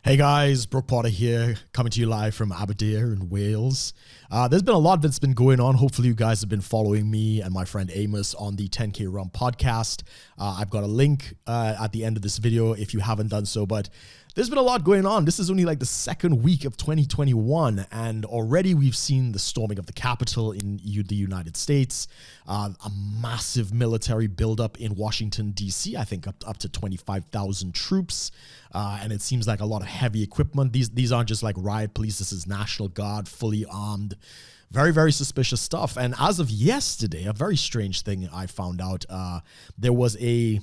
Hey guys, Brook Potter here, coming to you live from Aberdeen in Wales. There's been a lot that's been going on. Hopefully you guys have been following me and my friend Amos on the 10K Rum podcast. I've got a link at the end of this video if you haven't done so, but there's been a lot going on. This is only like the second week of 2021, and already we've seen the storming of the Capitol in the United States, a massive military buildup in Washington, D.C., I think up to 25,000 troops, and it seems like a lot of heavy equipment. These aren't just like riot police. This is National Guard, fully armed. Very, very suspicious stuff. And as of yesterday, a very strange thing I found out, there was a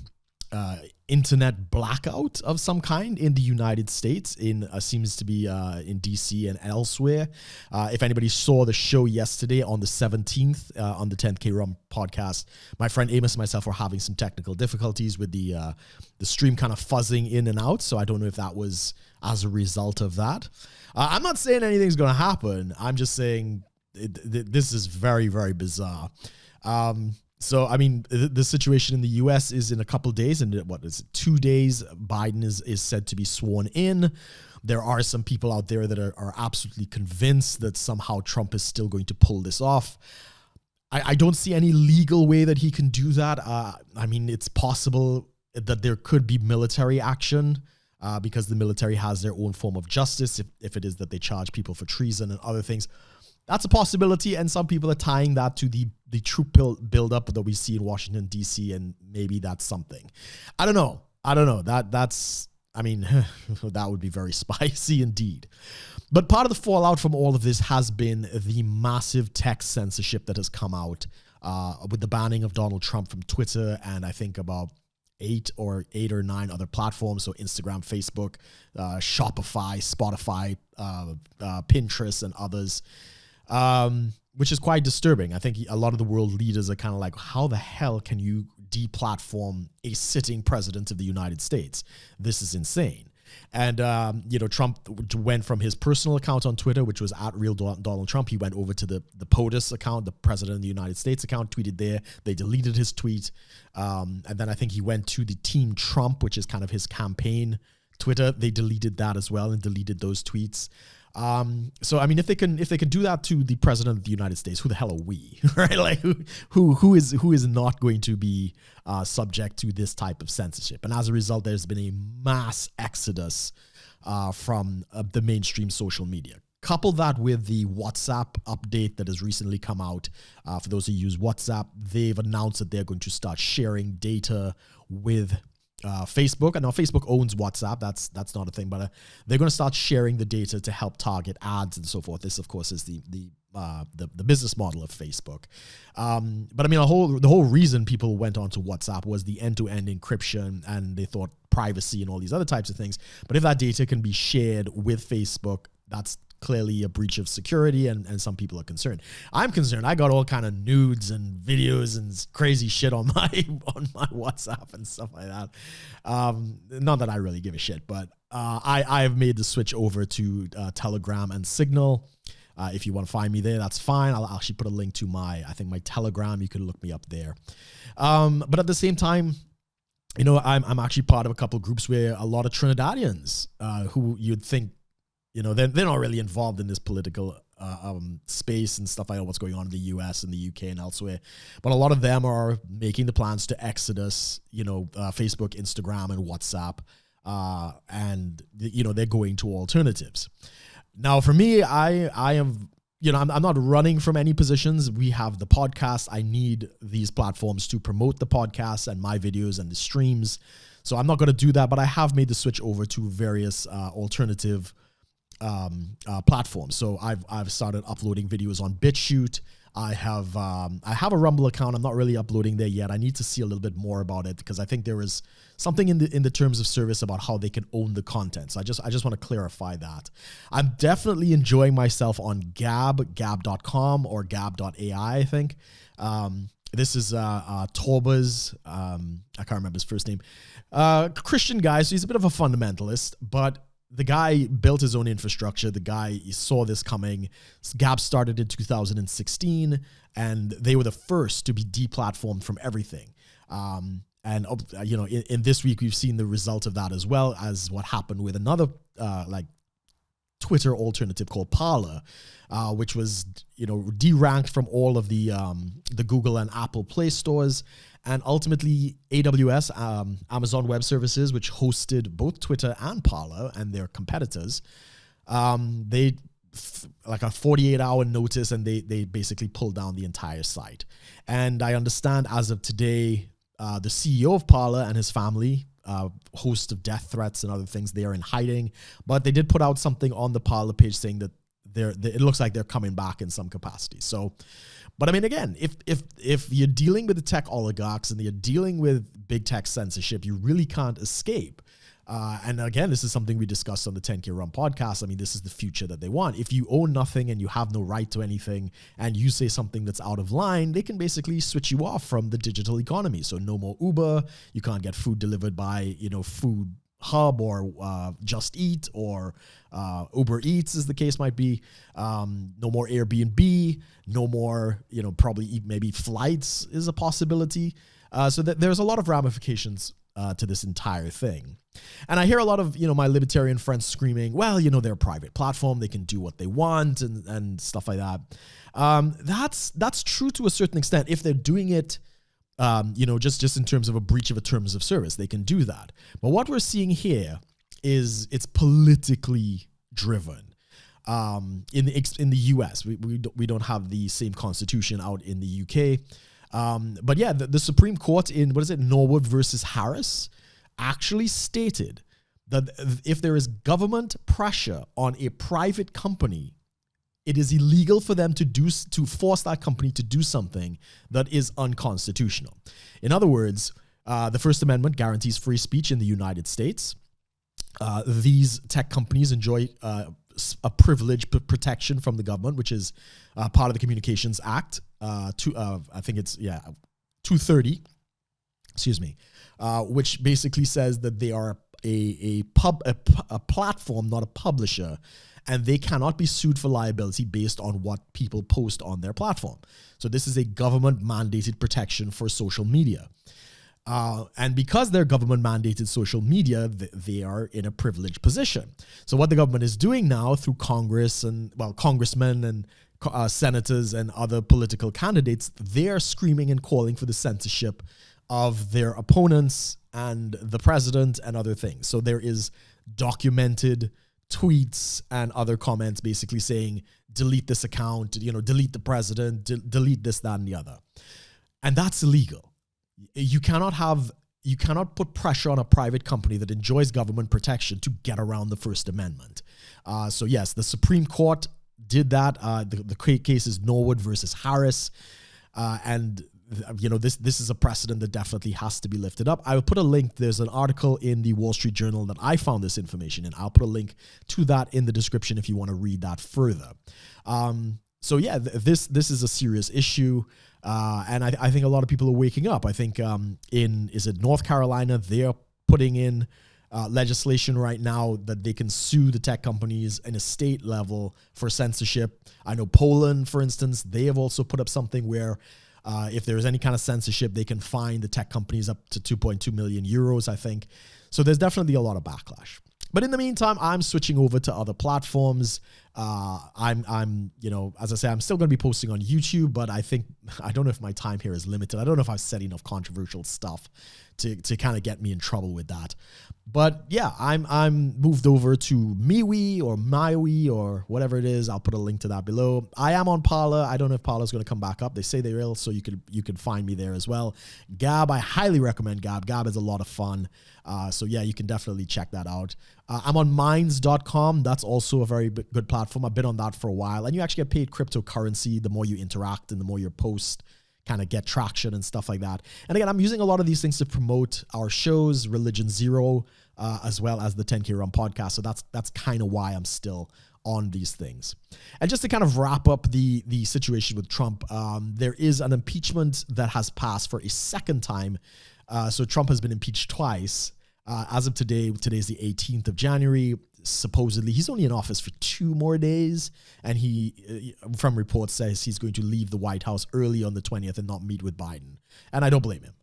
internet blackout of some kind in the United States, seems to be in DC and elsewhere. If anybody saw the show yesterday on the 17th on the 10K Rum podcast, my friend Amos and myself were having some technical difficulties with the stream kind of fuzzing in and out, so I don't know if that was as a result of that. I'm not saying anything's going to happen. I'm just saying this is very, very bizarre. So, I mean, the situation in the U.S. is in a couple of days, and what is it, 2 days, Biden is said to be sworn in. There are some people out there that are absolutely convinced that somehow Trump is still going to pull this off. I don't see any legal way that he can do that. I mean, it's possible that there could be military action because the military has their own form of justice if it is that they charge people for treason and other things. That's a possibility, and some people are tying that to the troop buildup that we see in Washington, D.C., and maybe that's something. I don't know. That's I mean, that would be very spicy indeed. But part of the fallout from all of this has been the massive tech censorship that has come out with the banning of Donald Trump from Twitter, and I think about eight or nine other platforms, so Instagram, Facebook, Shopify, Spotify, Pinterest, and others. Which is quite disturbing. I think a lot of the world leaders are kind of like, how the hell can you deplatform a sitting president of the United States? This is insane. And, Trump went from his personal account on Twitter, which was at Real Donald Trump. He went over to the POTUS account, the President of the United States account, tweeted there. They deleted his tweet. And then I think he went to the Team Trump, which is kind of his campaign Twitter. They deleted that as well and deleted those tweets. So I mean, if they can do that to the president of the United States, who the hell are we, right? Like who is not going to be subject to this type of censorship? And as a result, there's been a mass exodus from the mainstream social media. Couple that with the WhatsApp update that has recently come out. For those who use WhatsApp, they've announced that they're going to start sharing data with Facebook. I know Facebook owns WhatsApp. That's not a thing, but they're going to start sharing the data to help target ads and so forth. This, of course, is the business model of Facebook. But I mean, the whole reason people went onto WhatsApp was the end-to-end encryption, and they thought privacy and all these other types of things. But if that data can be shared with Facebook, that's clearly a breach of security, and some people are concerned. I'm concerned. I got all kind of nudes and videos and crazy shit on my WhatsApp and stuff like that. Not that I really give a shit, but I have made the switch over to Telegram and Signal. If you want to find me there, that's fine. I'll actually put a link to my Telegram. You can look me up there. But at the same time, I'm actually part of a couple of groups where a lot of Trinidadians who you'd think, they're not really involved in this political space and stuff like that, what's going on in the US and the UK and elsewhere. But a lot of them are making the plans to exodus, Facebook, Instagram, and WhatsApp. And they're going to alternatives. Now, for me, I am, I'm not running from any positions. We have the podcast. I need these platforms to promote the podcast and my videos and the streams. So I'm not going to do that, but I have made the switch over to various alternative platforms. So I've started uploading videos on Bitchute. I have a Rumble account. I'm not really uploading there yet. I need to see a little bit more about it because I think there is something in the terms of service about how they can own the content. So I just want to clarify that. I'm definitely enjoying myself on gab.com or gab.ai, I think. This is Torba's, I can't remember his first name, Christian guy. So he's a bit of a fundamentalist, but the guy built his own infrastructure. The guy saw this coming. Gab started in 2016, and they were the first to be deplatformed from everything. in this week we've seen the result of that, as well as what happened with another Twitter alternative called Parler, which was deranked from all of the Google and Apple Play stores, and ultimately AWS, Amazon Web Services, which hosted both Twitter and Parler and their competitors, they like a 48-hour notice, and they basically pulled down the entire site. And I understand as of today, the CEO of Parler and his family, host of death threats and other things, they are in hiding, but they did put out something on the Parler page saying that it looks like they're coming back in some capacity. So, but I mean, again, if you're dealing with the tech oligarchs and you're dealing with big tech censorship, you really can't escape. And again, this is something we discussed on the 10K Run podcast. I mean, this is the future that they want. If you own nothing and you have no right to anything, and you say something that's out of line, they can basically switch you off from the digital economy. So no more Uber. You can't get food delivered by, Food Hub or Just Eat or Uber Eats, as the case might be. No more Airbnb. No more, probably maybe flights is a possibility. So there's a lot of ramifications to this entire thing. And I hear a lot of, my libertarian friends screaming, well, they're a private platform, they can do what they want and stuff like that. That's true to a certain extent. If they're doing it, just in terms of a breach of a terms of service, they can do that. But what we're seeing here is it's politically driven. In the US, we don't have the same constitution out in the UK. But yeah, the Supreme Court in, Norwood versus Harris, actually stated that if there is government pressure on a private company, it is illegal for them to force that company to do something that is unconstitutional. In other words, the First Amendment guarantees free speech in the United States. These tech companies enjoy a privilege protection from the government, which is part of the Communications Act. I think it's 230. Excuse me, which basically says that they are a platform, not a publisher, and they cannot be sued for liability based on what people post on their platform. So this is a government mandated protection for social media. And because they're government mandated social media, they are in a privileged position. So what the government is doing now through Congress and, congressmen and senators and other political candidates, they're screaming and calling for the censorship of their opponents and the president and other things. So there is documented tweets and other comments basically saying, delete this account, delete the president, delete this, that, and the other. And that's illegal. You cannot put pressure on a private company that enjoys government protection to get around the First Amendment. So yes, the Supreme Court did that. The case is Norwood versus Harris. And this is a precedent that definitely has to be lifted up. I will put a link. There's an article in the Wall Street Journal that I found this information in. I'll put a link to that in the description if you want to read that further. So yeah, this is a serious issue. And I think a lot of people are waking up. I think is it North Carolina, they're putting in legislation right now that they can sue the tech companies in a state level for censorship. I know Poland, for instance, they have also put up something where if there's any kind of censorship, they can fine the tech companies up to 2.2 million euros, I think. So there's definitely a lot of backlash. But in the meantime, I'm switching over to other platforms. I'm as I say, I'm still going to be posting on YouTube, but I don't know if my time here is limited. I don't know if I've said enough controversial stuff to kind of get me in trouble with that. But yeah, I'm moved over to MeWe or MyWe or whatever it is. I'll put a link to that below. I am on Parler. I don't know if Parler's going to come back up. They say they will, so you could find me there as well. Gab, I highly recommend Gab. Gab is a lot of fun. So yeah, you can definitely check that out. I'm on minds.com. That's also a very good platform. I've been on that for a while, and you actually get paid cryptocurrency the more you interact and the more your posts kind of get traction and stuff like that. And again, I'm using a lot of these things to promote our shows, Religion Zero, as well as the 10K Run podcast. So that's kind of why I'm still on these things. And just to kind of wrap up the situation with Trump, there is an impeachment that has passed for a second time. So Trump has been impeached twice. As of today, today's the 18th of January. supposedly he's only in office for 2 more days, and he, from reports, says he's going to leave the White House early on the 20th and not meet with Biden. And I don't blame him.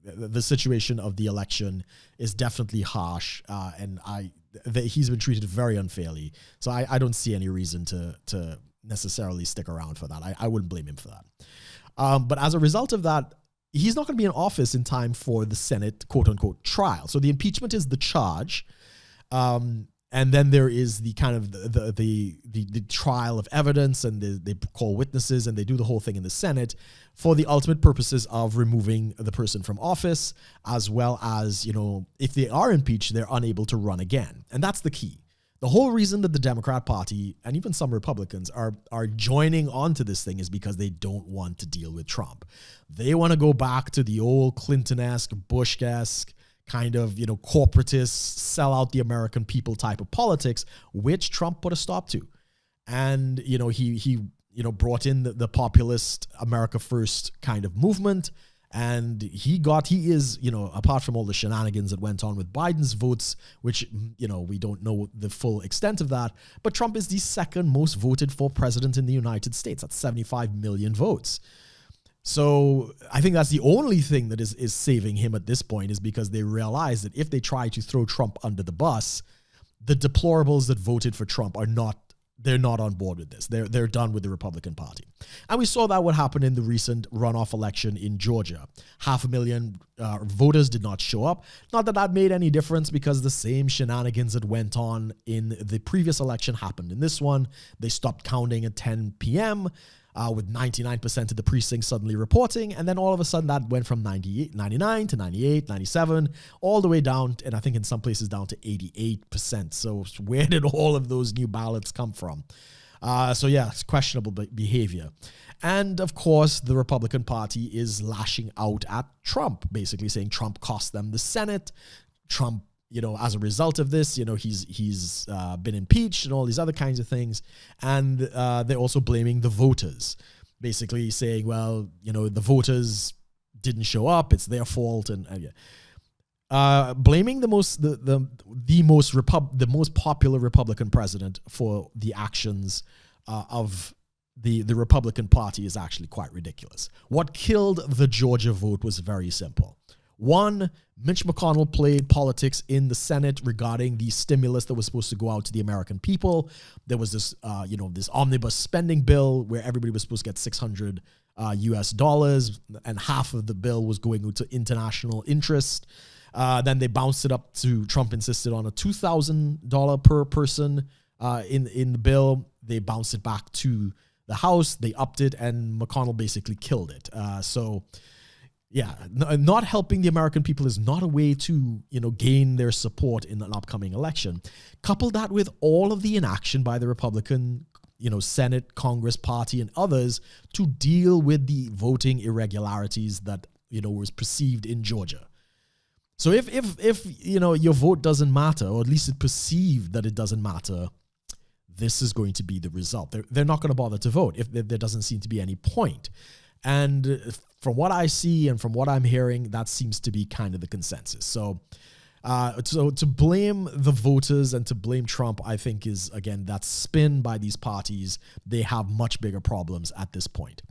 The situation of the election is definitely harsh, and he's been treated very unfairly. So I don't see any reason to necessarily stick around for that. I wouldn't blame him for that. But as a result of that, he's not going to be in office in time for the Senate, quote unquote, trial. So the impeachment is the charge. And then there is the kind of the trial of evidence, and they call witnesses, and they do the whole thing in the Senate for the ultimate purposes of removing the person from office, as well as, if they are impeached, they're unable to run again. And that's the key. The whole reason that the Democrat Party and even some Republicans are joining onto this thing is because they don't want to deal with Trump. They want to go back to the old Clinton-esque, Bush-esque kind of, corporatist, sell out the American people type of politics, which Trump put a stop to. And, he brought in the populist America First kind of movement. And he is, apart from all the shenanigans that went on with Biden's votes, which, we don't know the full extent of that, but Trump is the second most voted for president in the United States. That's 75 million votes. So I think that's the only thing that is saving him at this point, is because they realize that if they try to throw Trump under the bus, the deplorables that voted for Trump they're not on board with this. They're done with the Republican Party. And we saw that what happened in the recent runoff election in Georgia. 500,000 voters did not show up. Not that that made any difference, because the same shenanigans that went on in the previous election happened in this one. They stopped counting at 10 p.m., with 99% of the precincts suddenly reporting. And then all of a sudden that went from 99 to 98, 97, all the way down, and I think in some places down to 88%. So where did all of those new ballots come from? It's questionable behavior. And of course, the Republican Party is lashing out at Trump, basically saying Trump cost them the Senate. Trump, as a result of this, he's been impeached and all these other kinds of things. And they're also blaming the voters, basically saying, well, the voters didn't show up, it's their fault. And blaming the most popular Republican president for the actions of the Republican Party is actually quite ridiculous. What killed the Georgia vote was very simple. One, Mitch McConnell played politics in the Senate regarding the stimulus that was supposed to go out to the American people. There was this, this omnibus spending bill where everybody was supposed to get $600 US, and half of the bill was going to international interest. Then they bounced it up to, Trump insisted on a $2,000 per person in the bill. They bounced it back to the House. They upped it, and McConnell basically killed it. Not helping the American people is not a way to, gain their support in an upcoming election. Couple that with all of the inaction by the Republican, Senate, Congress party, and others to deal with the voting irregularities that, was perceived in Georgia. So if your vote doesn't matter, or at least it's perceived that it doesn't matter, this is going to be the result. They're not going to bother to vote if there doesn't seem to be any point. And from what I see and from what I'm hearing, that seems to be kind of the consensus. So to blame the voters and to blame Trump, I think is, again, that spin by these parties. They have much bigger problems at this point.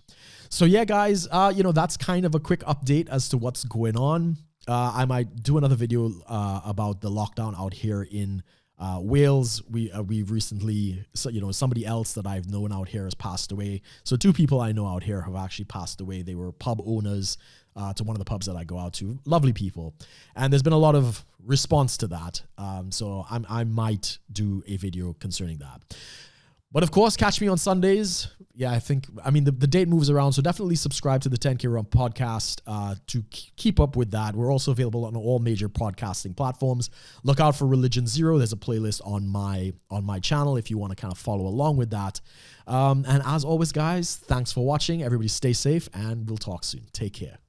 So yeah, guys, that's kind of a quick update as to what's going on. I might do another video about the lockdown out here in Wales. We've recently, somebody else that I've known out here has passed away. So 2 people I know out here have actually passed away. They were pub owners to one of the pubs that I go out to. Lovely people. And there's been a lot of response to that. So I might do a video concerning that. But of course, catch me on Sundays. Yeah, the date moves around, so definitely subscribe to the 10K Run podcast to keep up with that. We're also available on all major podcasting platforms. Look out for Religion Zero. There's a playlist on my channel if you want to kind of follow along with that. And as always, guys, thanks for watching. Everybody stay safe, and we'll talk soon. Take care.